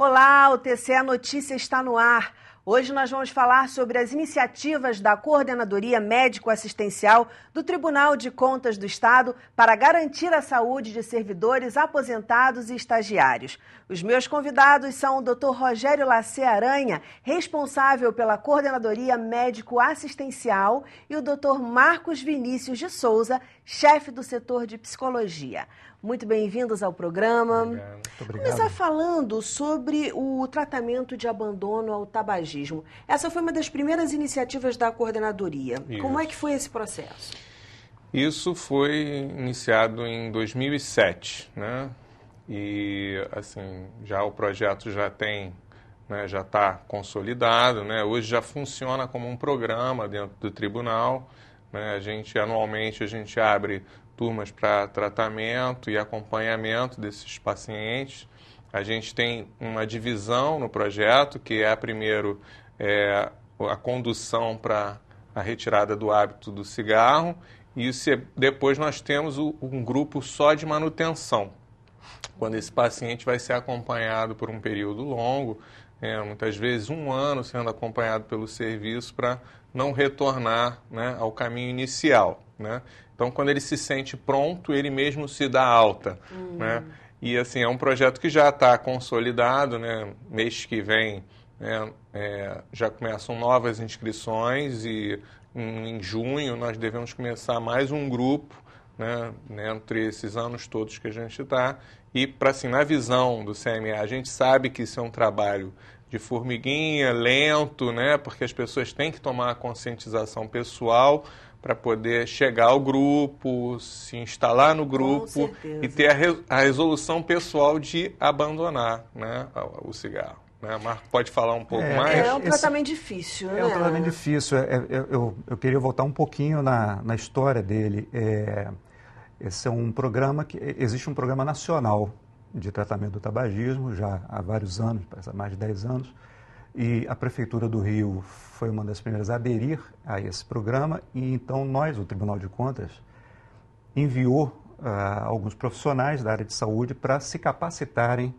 Olá, o TCE Notícia está no ar. Hoje nós vamos falar sobre as iniciativas da Coordenadoria Médico-Assistencial do Tribunal de Contas do Estado para garantir a saúde de servidores aposentados e estagiários. Os meus convidados são o Dr. Rogério Lacê Aranha, responsável pela Coordenadoria Médico-Assistencial, e o Dr. Marcos Vinícius de Souza, chefe do setor de Psicologia. Muito bem-vindos ao programa. Muito obrigado. Começar falando sobre o tratamento de abandono ao tabagismo. Essa foi uma das primeiras iniciativas da coordenadoria. Isso. Como é que foi esse processo? Isso foi iniciado em 2007, né? E, assim, já o projeto já tem, né, já está consolidado, né? Hoje já funciona como um programa dentro do tribunal, né? Anualmente, a gente abre turmas para tratamento e acompanhamento desses pacientes. A gente tem uma divisão no projeto, que é a condução para a retirada do hábito do cigarro, e depois nós temos um grupo só de manutenção, quando esse paciente vai ser acompanhado por um período longo, muitas vezes 1 ano sendo acompanhado pelo serviço para não retornar, né, ao caminho inicial, né? Então, quando ele se sente pronto, ele mesmo se dá alta, né? E, assim, é um projeto que já está consolidado, né? Mês que vem, né, já começam novas inscrições e em junho nós devemos começar mais um grupo, né, entre esses anos todos que a gente está. E, assim, na visão do CMA, a gente sabe que isso é um trabalho de formiguinha, lento, né, porque as pessoas têm que tomar a conscientização pessoal para poder chegar ao grupo, se instalar no grupo e ter a resolução pessoal de abandonar, né, o cigarro. Né? Marco pode falar um pouco mais? É um tratamento difícil, né? É um tratamento difícil. Eu queria voltar um pouquinho na história dele. Esse é um programa existe um programa nacional de tratamento do tabagismo já há vários anos, há mais de 10 anos, e a Prefeitura do Rio foi uma das primeiras a aderir a esse programa, e então o Tribunal de Contas, enviou alguns profissionais da área de saúde para se capacitarem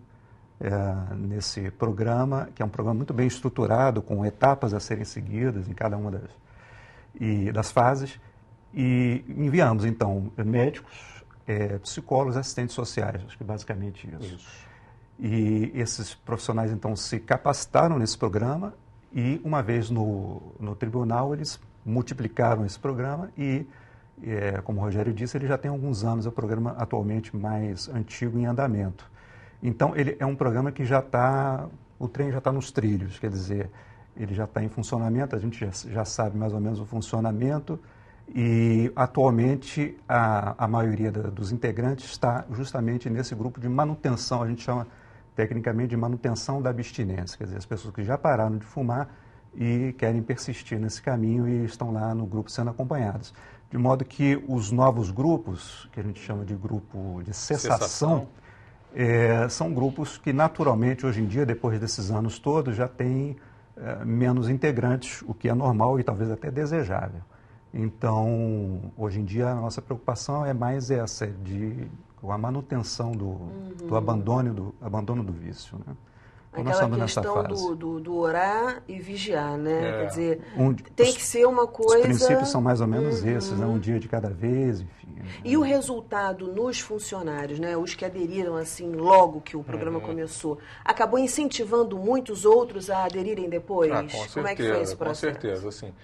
nesse programa, que é um programa muito bem estruturado, com etapas a serem seguidas em cada uma das fases, e enviamos, então, médicos, psicólogos, assistentes sociais, acho que basicamente isso. E esses profissionais, então, se capacitaram nesse programa e, uma vez no tribunal, eles multiplicaram esse programa e, como o Rogério disse, ele já tem alguns anos, é o programa atualmente mais antigo em andamento. Então, ele é um programa que o trem já está nos trilhos, quer dizer, ele já está em funcionamento, a gente já sabe mais ou menos o funcionamento e, atualmente, a maioria dos integrantes está justamente nesse grupo de manutenção, a gente chama tecnicamente de manutenção da abstinência, quer dizer, as pessoas que já pararam de fumar e querem persistir nesse caminho e estão lá no grupo sendo acompanhados. De modo que os novos grupos, que a gente chama de grupo de cessação. São grupos que, naturalmente, hoje em dia, depois desses anos todos, já têm menos integrantes, o que é normal e talvez até desejável. Então, hoje em dia, a nossa preocupação é mais essa, com a manutenção do abandono do vício, né? Então, aquela questão do orar e vigiar, né? Quer dizer, tem que ser uma coisa... Os princípios são mais ou menos esses, né? Um dia de cada vez, enfim. Né? E o resultado nos funcionários, né? Os que aderiram, assim, logo que o programa começou, acabou incentivando muitos outros a aderirem depois? Com certeza, como é que foi esse processo? Com certeza, assim.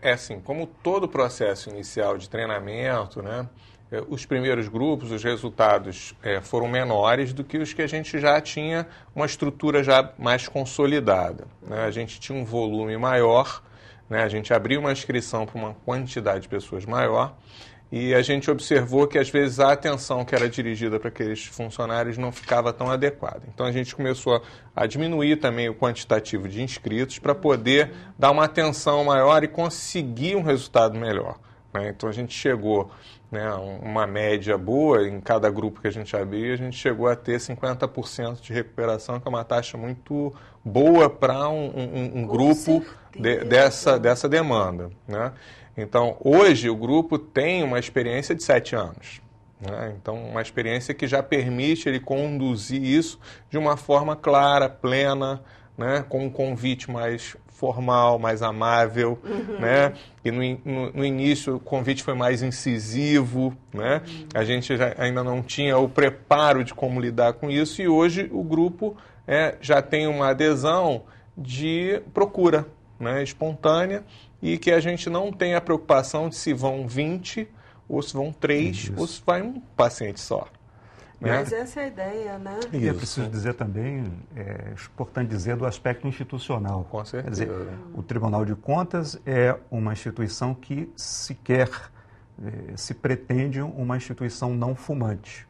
Assim, como todo processo inicial de treinamento, né? Os primeiros grupos, os resultados foram menores do que os que a gente já tinha uma estrutura já mais consolidada, né? A gente tinha um volume maior, né? A gente abriu uma inscrição para uma quantidade de pessoas maior e a gente observou que, às vezes, a atenção que era dirigida para aqueles funcionários não ficava tão adequada. Então, a gente começou a diminuir também o quantitativo de inscritos para poder dar uma atenção maior e conseguir um resultado melhor, né? Então, a gente chegou, né, uma média boa em cada grupo que a gente abria, a gente chegou a ter 50% de recuperação, que é uma taxa muito boa para um grupo dessa demanda, né? Então, hoje o grupo tem uma experiência de 7 anos, né? Então, uma experiência que já permite ele conduzir isso de uma forma clara, plena, né? Com um convite mais formal, mais amável, né? E no início o convite foi mais incisivo, né? A gente ainda não tinha o preparo de como lidar com isso e hoje o grupo já tem uma adesão de procura, né? Espontânea e que a gente não tem a preocupação de se vão 20 ou se vão 3 ou se vai um paciente só. Mas essa é a ideia, né? E eu preciso dizer também, é importante dizer do aspecto institucional. Com certeza. Quer dizer, o Tribunal de Contas é uma instituição que sequer se pretende uma instituição não fumante.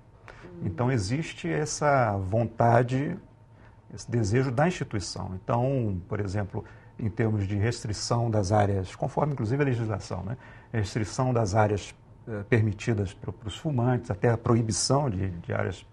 Então existe essa vontade, esse desejo da instituição. Então, por exemplo, em termos de restrição das áreas, conforme inclusive a legislação, né? Restrição das áreas permitidas para os fumantes, até a proibição de áreas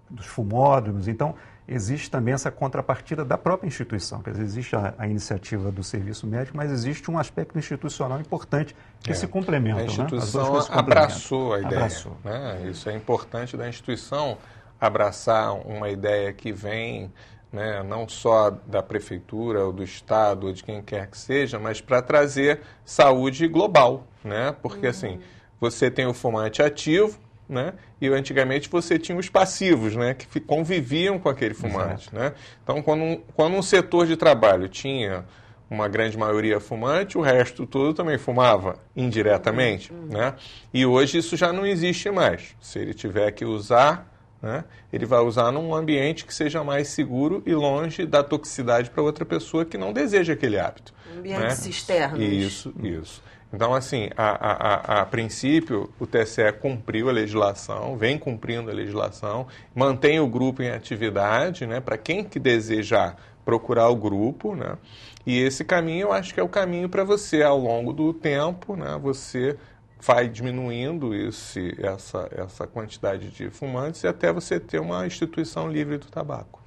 dos fumódromos. Então, existe também essa contrapartida da própria instituição. Quer dizer, existe a iniciativa do serviço médico, mas existe um aspecto institucional importante que se complementam. A instituição, né? abraçou a ideia. Né? Isso é importante da instituição abraçar uma ideia que vem, né, não só da prefeitura ou do estado ou de quem quer que seja, mas para trazer saúde global, né? Porque assim, você tem o fumante ativo, né? E antigamente você tinha os passivos, né? Que conviviam com aquele fumante, né? Então, quando um setor de trabalho tinha uma grande maioria fumante, o resto todo também fumava indiretamente, né? E hoje isso já não existe mais. Se ele tiver que usar, né, ele vai usar num ambiente que seja mais seguro e longe da toxicidade para outra pessoa que não deseja aquele hábito. Ambientes externos. Isso. Então, assim, a princípio, o TSE cumpriu a legislação, vem cumprindo a legislação, mantém o grupo em atividade, né, para quem que desejar procurar o grupo, né, e esse caminho eu acho que é o caminho para você, ao longo do tempo, né, você vai diminuindo essa quantidade de fumantes e até você ter uma instituição livre do tabaco.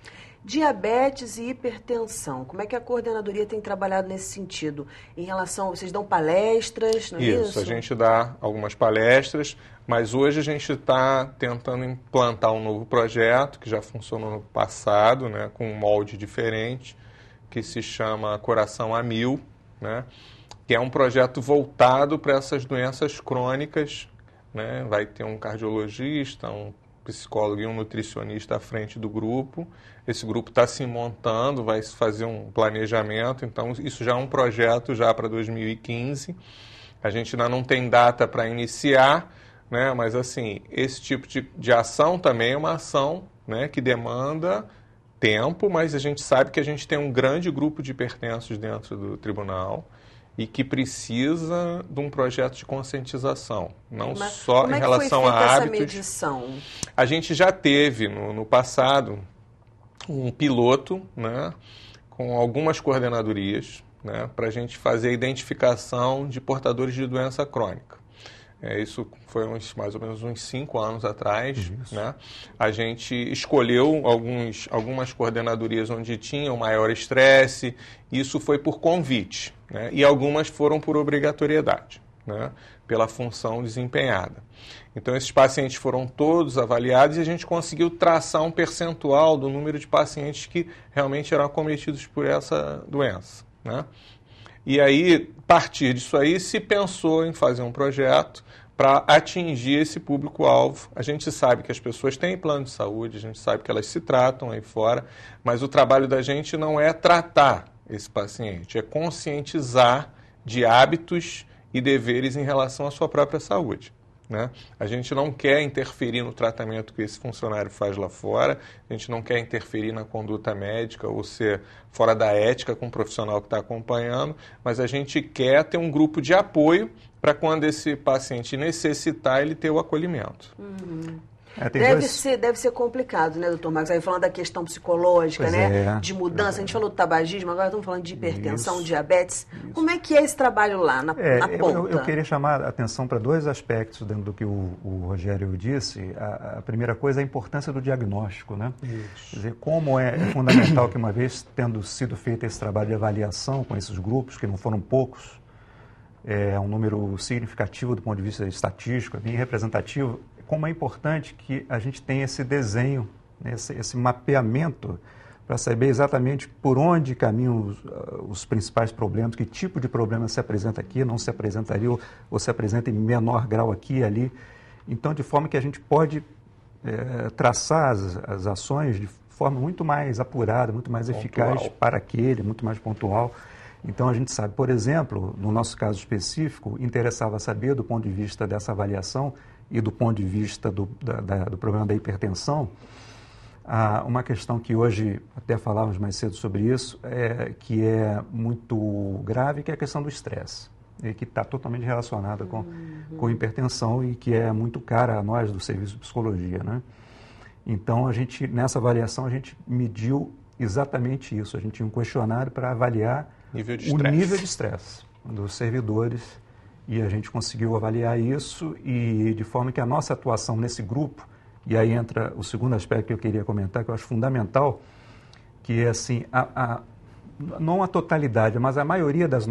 Diabetes e hipertensão. Como é que a coordenadoria tem trabalhado nesse sentido? Em relação, vocês dão palestras, não é isso? Isso, a gente dá algumas palestras, mas hoje a gente está tentando implantar um novo projeto que já funcionou no passado, né, com um molde diferente, que se chama Coração a Mil, né? Que é um projeto voltado para essas doenças crônicas, né? Vai ter um cardiologista, um psicólogo e um nutricionista à frente do grupo. Esse grupo está se montando, vai fazer um planejamento, então isso já é um projeto já para 2015. A gente ainda não tem data para iniciar, né? Mas assim, esse tipo de ação também é uma ação, né, que demanda tempo, mas a gente sabe que a gente tem um grande grupo de hipertensos dentro do tribunal e que precisa de um projeto de conscientização, não só em relação a hábitos. Como é que foi feita essa medição? A gente já teve no passado um piloto, né, com algumas coordenadorias, né, para a gente fazer a identificação de portadores de doença crônica. Isso foi mais ou menos uns 5 anos atrás, né? A gente escolheu algumas coordenadorias onde tinham maior estresse, isso foi por convite, né? E algumas foram por obrigatoriedade, né, pela função desempenhada. Então, esses pacientes foram todos avaliados e a gente conseguiu traçar um percentual do número de pacientes que realmente eram acometidos por essa doença, né? E aí, a partir disso aí, se pensou em fazer um projeto para atingir esse público-alvo. A gente sabe que as pessoas têm plano de saúde, a gente sabe que elas se tratam aí fora, mas o trabalho da gente não é tratar esse paciente, é conscientizar de hábitos e deveres em relação à sua própria saúde, né? A gente não quer interferir no tratamento que esse funcionário faz lá fora, a gente não quer interferir na conduta médica ou ser fora da ética com o profissional que está acompanhando, mas a gente quer ter um grupo de apoio para quando esse paciente necessitar, ele ter o acolhimento. Deve ser complicado, né, doutor Marcos? Aí falando da questão psicológica, né? De mudança. A gente falou do tabagismo, agora estamos falando de hipertensão, diabetes. Como é que é esse trabalho lá, na ponta? Eu queria chamar a atenção para 2 aspectos dentro do que o Rogério disse. A primeira coisa é a importância do diagnóstico, né? Quer dizer, como é fundamental que, uma vez tendo sido feito esse trabalho de avaliação com esses grupos, que não foram poucos, é um número significativo do ponto de vista estatístico, é bem representativo. Como é importante que a gente tenha esse desenho, né, esse mapeamento, para saber exatamente por onde caminham os principais problemas, que tipo de problema se apresenta aqui, não se apresentaria ou se apresenta em menor grau aqui e ali. Então, de forma que a gente pode traçar as ações de forma muito mais apurada, muito mais eficaz para aquele, muito mais pontual. Então, a gente sabe, por exemplo, no nosso caso específico, interessava saber do ponto de vista dessa avaliação e do ponto de vista do problema da hipertensão, uma questão que hoje, até falávamos mais cedo sobre isso, que é muito grave, que é a questão do estresse, que está totalmente relacionada com hipertensão e que é muito cara a nós do serviço de psicologia, né? Então, nessa avaliação, a gente mediu exatamente isso. A gente tinha um questionário para avaliar o nível de estresse dos servidores e a gente conseguiu avaliar isso e de forma que a nossa atuação nesse grupo, e aí entra o segundo aspecto que eu queria comentar, que eu acho fundamental, que é assim, não a totalidade, mas a maioria das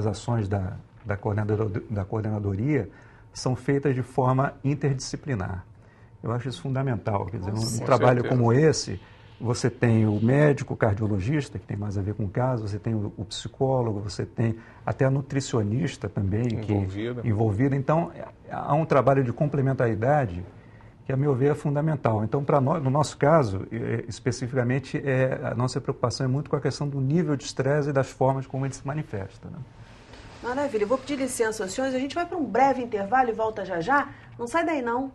ações da coordenadoria são feitas de forma interdisciplinar. Eu acho isso fundamental. Quer dizer, num trabalho como esse, você tem o médico, o cardiologista, que tem mais a ver com o caso, você tem o psicólogo, você tem até a nutricionista também envolvida. Então, há um trabalho de complementaridade que, a meu ver, é fundamental. Então, para nós, no nosso caso, especificamente, a nossa preocupação é muito com a questão do nível de estresse e das formas como ele se manifesta, né? Maravilha. Eu vou pedir licença aos senhores. A gente vai para um breve intervalo e volta já já. Não sai daí, não.